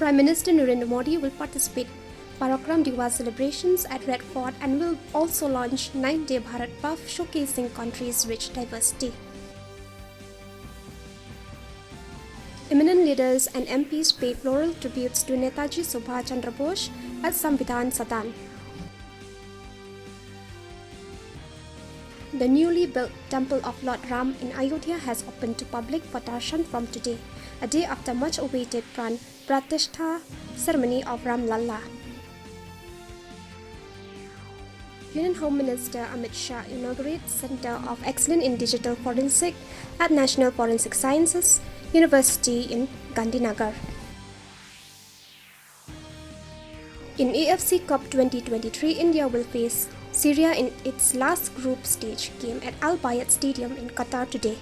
Prime Minister Narendra Modi will participate Parakram Diwas celebrations at Red Fort and will also launch 9-day Bharat Puff showcasing country's rich diversity. Eminent leaders and MPs pay floral tributes to Netaji Subhash Chandra Bose at Samvidhan Sadan. The newly built Temple of Lord Ram in Ayodhya has opened to public for darshan from today, a day after much-awaited Pran Pratishtha ceremony of Ram Lalla. Union Home Minister Amit Shah inaugurates Center of Excellence in Digital Forensic at National Forensic Sciences University in Gandhinagar. In AFC Cup 2023, India will face Syria in its last group stage game at Al Bayat Stadium in Qatar today.